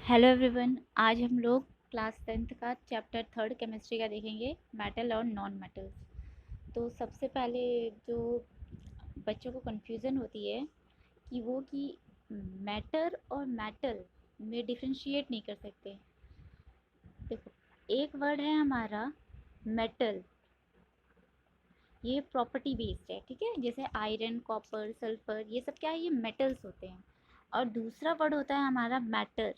Hello everyone. आज हम लोग क्लास 10th का चैप्टर 3 केमिस्ट्री का देखेंगे, मेटल और नॉन मेटल्स। तो सबसे पहले जो बच्चों को कन्फ्यूज़न होती है कि मैटर और मेटल में डिफरेंशिएट नहीं कर सकते। देखो, एक वर्ड है हमारा मेटल, ये प्रॉपर्टी बेस्ड है, ठीक है। जैसे आयरन, कॉपर, सल्फर, ये सब क्या है, ये मेटल्स होते हैं। और दूसरा वर्ड होता है हमारा मैटर,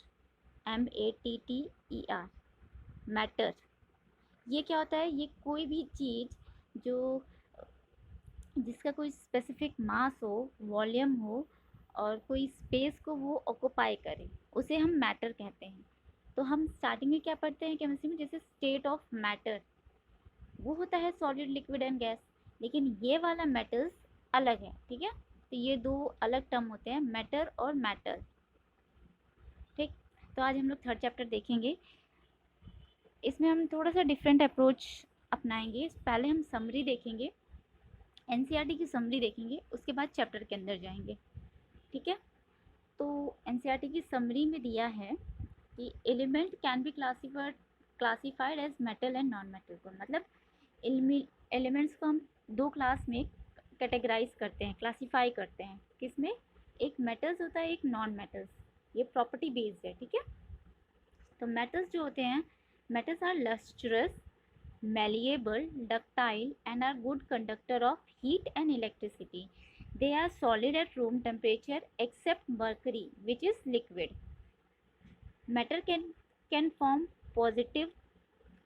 MATTER, मैटर। ये क्या होता है, ये कोई भी चीज़ जो जिसका कोई स्पेसिफिक मास हो, वॉल्यूम हो और कोई स्पेस को वो ऑक्यूपाई करे, उसे हम मैटर कहते हैं। तो हम स्टार्टिंग में क्या पढ़ते हैं केमिस्ट्री में, जैसे स्टेट ऑफ मैटर, वो होता है सॉलिड, लिक्विड एंड गैस। लेकिन ये वाला मेटल्स अलग है, ठीक है। तो ये दो अलग टर्म होते हैं, मैटर और मैटर, ठीक। तो आज हम लोग थर्ड चैप्टर देखेंगे। इसमें हम थोड़ा सा डिफरेंट अप्रोच अपनाएंगे। पहले हम समरी देखेंगे, एनसीईआरटी की समरी देखेंगे, उसके बाद चैप्टर के अंदर जाएंगे, ठीक है। तो एनसीईआरटी की समरी में दिया है कि element can be classified as metal and non metal. को मतलब एलिमेंट्स को हम दो क्लास में कैटेगराइज करते हैं, क्लासीफाई करते हैं। किसमें? एक मेटल्स होता है, एक नॉन मेटल्स। ये प्रॉपर्टी बेस्ड है, ठीक है। तो मेटल्स जो होते हैं, metals are lustrous, malleable, ductile and are good conductor of heat and electricity. They are solid at room temperature except mercury, which is liquid. Matter can form positive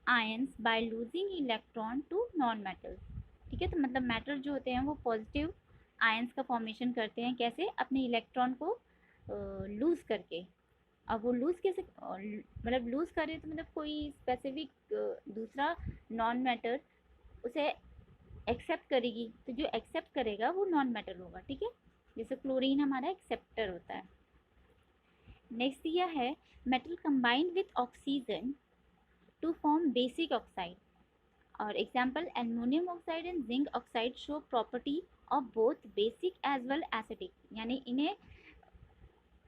ions by losing electron to non-metals. ठीक है। तो मतलब matter जो होते हैं वो positive ions का formation करते हैं। कैसे? अपने इलेक्ट्रॉन को लूज़ करके। अब वो लूज़ कैसे, मतलब लूज़ करे तो मतलब कोई स्पेसिफिक दूसरा नॉन मैटर उसे एक्सेप्ट करेगी, तो जो एक्सेप्ट करेगा वो नॉन मैटर होगा, ठीक है। जैसे क्लोरीन हमारा एक्सेप्टर होता है। नेक्स्ट दिया है, metal combined with oxygen to form basic oxide. और example, aluminium oxide and zinc oxide show property of both basic as well acidic. यानी इन्हें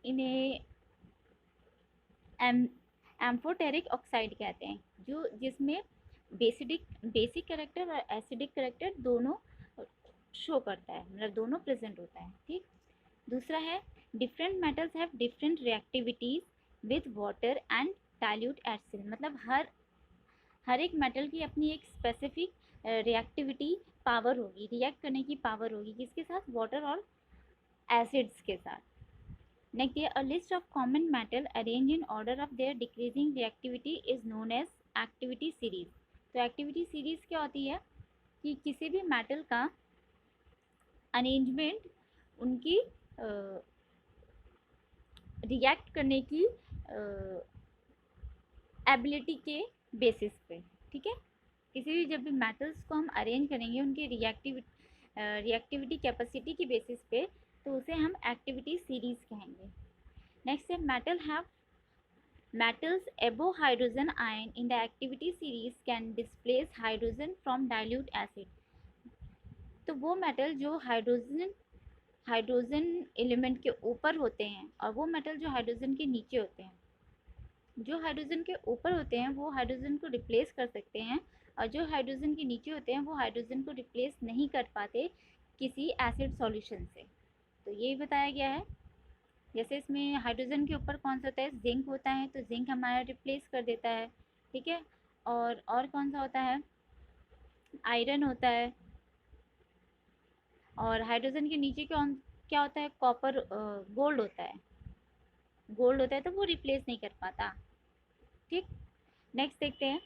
इन्हें एम्फोटेरिक ऑक्साइड कहते हैं, जो जिसमें बेसिक करेक्टर और एसिडिक करेक्टर दोनों शो करता है, मतलब दोनों प्रेजेंट होता है, ठीक। दूसरा है, different metals have different reactivities with water and dilute acid. मतलब हर एक मेटल की अपनी एक स्पेसिफिक रिएक्टिविटी पावर होगी, रिएक्ट करने की पावर होगी, किसके साथ? वाटर और एसिड्स के साथ। Next, a list of common metal arranged in order of their decreasing reactivity is known as activity series. तो एक्टिविटी सीरीज क्या होती है कि किसी भी मेटल का अरेंजमेंट उनकी रिएक्ट करने की एबिलिटी के बेसिस पे, ठीक है। किसी भी जब भी मेटल्स को हम अरेंज करेंगे उनकी रिएक्टिविटी कैपेसिटी की बेसिस पे, तो उसे हम एक्टिविटी सीरीज कहेंगे। नेक्स्ट है, metals above hydrogen ion in the activity series can displace hydrogen from dilute acid. तो वो मेटल जो हाइड्रोजन एलिमेंट के ऊपर होते हैं और वो मेटल जो हाइड्रोजन के नीचे होते हैं, जो हाइड्रोजन के ऊपर होते हैं वो हाइड्रोजन को रिप्लेस कर सकते हैं, और जो हाइड्रोजन के नीचे होते हैं वो हाइड्रोजन को रिप्लेस नहीं कर पाते किसी एसिड सॉल्यूशन से। तो यही बताया गया है। जैसे इसमें हाइड्रोजन के ऊपर कौन सा होता है? जिंक होता है, तो जिंक हमारा रिप्लेस कर देता है, ठीक है। और कौन सा होता है? आयरन होता है। और हाइड्रोजन के नीचे क्या होता है? कॉपर, गोल्ड होता है। गोल्ड होता है तो वो रिप्लेस नहीं कर पाता, ठीक। नेक्स्ट देखते हैं,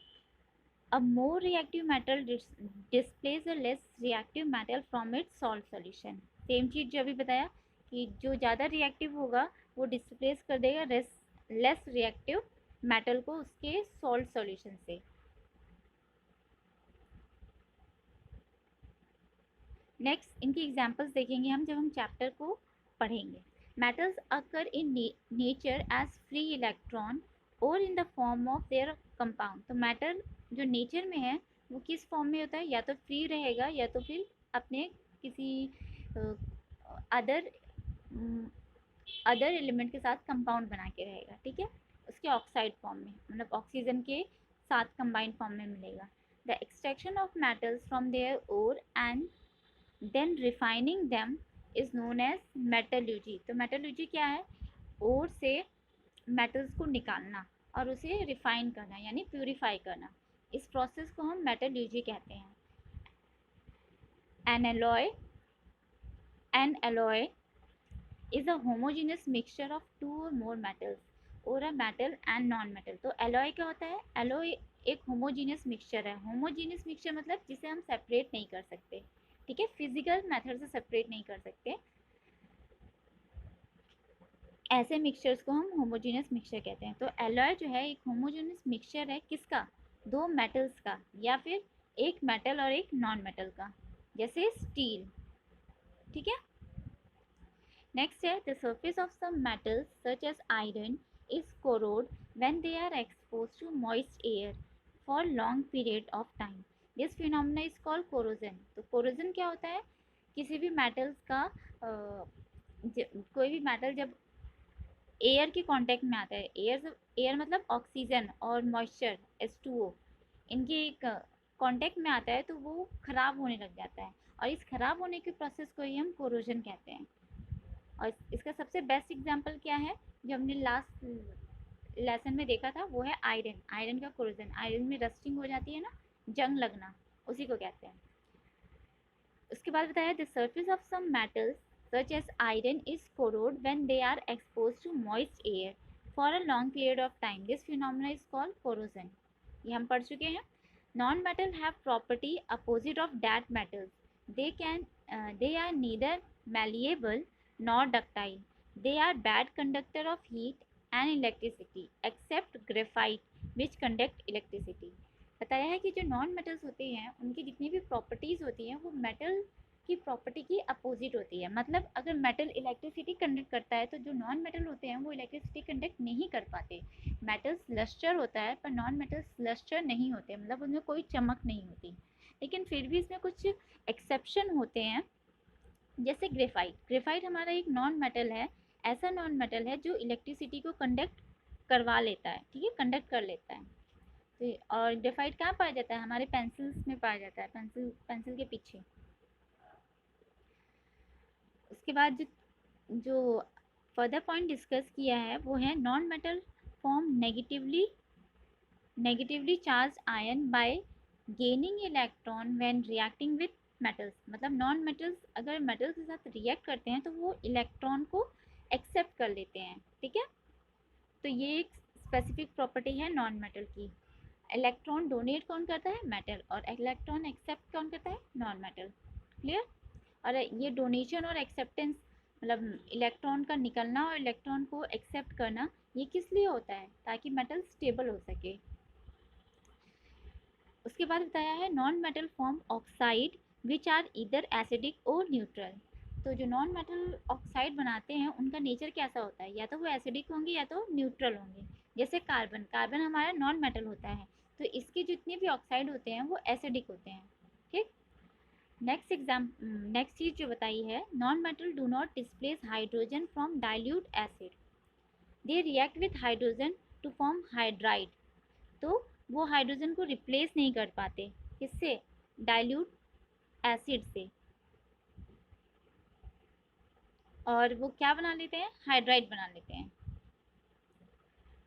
a more reactive metal displace a less reactive metal from its salt solution. Same चीज़ जो अभी बताया कि जो ज़्यादा रिएक्टिव होगा वो डिस्प्लेस कर देगा लेस रिएक्टिव मेटल को उसके सॉल्ट सॉल्यूशन से। नेक्स्ट इनकी एग्जांपल्स देखेंगे हम जब हम चैप्टर को पढ़ेंगे। Metals occur in nature as free electron और in the form of their compound. तो मैटर जो नेचर में है वो किस फॉर्म में होता है? या तो फ्री रहेगा या तो फिर अपने किसी अदर अदर एलिमेंट के साथ कंपाउंड बना के रहेगा, ठीक है। उसके उसके ऑक्साइड फॉर्म में, मतलब ऑक्सीजन के साथ कंबाइंड फॉर्म में मिलेगा। The extraction of metals from their ore and then refining them is known as metallurgy. तो मेटलर्जी क्या है? ओर से मेटल्स को निकालना और उसे रिफाइन करना यानी प्यूरिफाई करना, इस प्रोसेस को हम मेटलर्जी कहते हैं। N alloy is a homogeneous mixture of two or more metals or a metal and non metal। तो एलॉय क्या होता है? एलॉय एक होमोजीनियस मिक्सचर है। होमोजीनियस मिक्सचर मतलब जिसे हम सेपरेट नहीं कर सकते, ठीक है, फिजिकल मेथड से सेपरेट नहीं कर सकते, ऐसे मिक्सचर्स को हम होमोजीनियस मिक्सचर कहते हैं। तो एलॉय जो है एक होमोजीनियस मिक्सचर है, किसका? दो मेटल्स का, या फिर एक मेटल और एक नॉन मेटल का, जैसे स्टील, ठीक है। Next है, the surface of some metals such as iron is corrode when they are exposed to moist air for long period of time. This phenomena is called corrosion। तो corrosion क्या होता है? किसी भी metals का कोई भी metal जब एयर के कांटेक्ट में आता है, एयर मतलब ऑक्सीजन और मॉइस्चर H2O, इनके कांटेक्ट में आता है तो वो खराब होने लग जाता है, और इस खराब होने के प्रोसेस को ही हम कोरोजन कहते हैं। और इसका सबसे बेस्ट एग्जांपल क्या है, जो हमने लास्ट लेसन में देखा था, वो है आयरन। आयरन का कोरोजन, आयरन में रस्टिंग हो जाती है ना, जंग लगना, उसी को कहते हैं। उसके बाद बताया the surface of some metals such as iron is corrode when they are exposed to moist air for a long period of time. This phenomena is called corrosion. ये हम पढ़ चुके हैं। Non metal have property opposite of that metals. They are neither malleable nor ductile. They are bad conductor of heat and electricity except graphite which conduct electricity। बताया है कि जो non metals होते हैं उनकी जितनी भी प्रॉपर्टीज़ होती हैं वो मेटल की प्रॉपर्टी की अपोजिट होती है। मतलब अगर मेटल इलेक्ट्रिसिटी कंडक्ट करता है तो जो नॉन मेटल होते हैं वो इलेक्ट्रिसिटी कंडक्ट नहीं कर पाते। मेटल्स लस्टर होता है पर नॉन मेटल्स लस्टर नहीं होते, मतलब उनमें कोई चमक नहीं होती। लेकिन फिर भी इसमें कुछ एक्सेप्शन होते हैं, जैसे ग्रेफाइट। ग्रेफाइट हमारा एक नॉन मेटल है, ऐसा नॉन मेटल है जो इलेक्ट्रिसिटी को कंडक्ट करवा लेता है, ठीक है, कंडक्ट कर लेता है। तो और ग्रेफाइट कहाँ पाया जाता है? हमारे पेंसिल्स में पाया जाता है, पेंसिल के पीछे। उसके बाद जो फर्दर पॉइंट डिस्कस किया है वो है non metal form negatively charge ion bye gaining electron when reacting with metals. मतलब नॉन मेटल्स अगर मेटल्स के साथ रिएक्ट करते हैं तो वो इलेक्ट्रॉन को एक्सेप्ट कर लेते हैं, ठीक है। तो ये एक स्पेसिफिक प्रॉपर्टी है नॉन मेटल की। इलेक्ट्रॉन डोनेट कौन करता है? मेटल। और इलेक्ट्रॉन एक्सेप्ट कौन करता है? Non metal. क्लियर? और ये डोनेशन और एक्सेप्टेंस, मतलब इलेक्ट्रॉन का निकलना और इलेक्ट्रॉन को एक्सेप्ट करना, ये किस लिए होता है? ताकि मेटल स्टेबल हो सके। उसके बाद बताया है non metal form oxide which are either acidic और न्यूट्रल। तो जो नॉन मेटल ऑक्साइड बनाते हैं उनका नेचर कैसा होता है? या तो वो एसिडिक होंगे या तो न्यूट्रल होंगे। जैसे कार्बन, कार्बन हमारा नॉन मेटल होता है, तो इसके जितने भी ऑक्साइड होते हैं वो एसिडिक होते हैं, ठीक। नेक्स्ट चीज़ जो बताई है, non metal do not displace hydrogen from dilute acid, they react with hydrogen to form hydride. तो वो हाइड्रोजन को रिप्लेस नहीं कर पाते, किससे? डाइल्यूट एसिड से, और वो क्या बना लेते हैं? हाइड्राइड बना लेते हैं।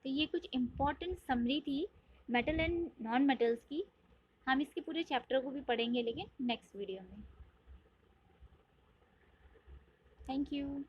तो ये कुछ इम्पोर्टेंट समरी थी मेटल एंड नॉन मेटल्स की। हम इसके पूरे चैप्टर को भी पढ़ेंगे लेकिन नेक्स्ट वीडियो में। Thank you.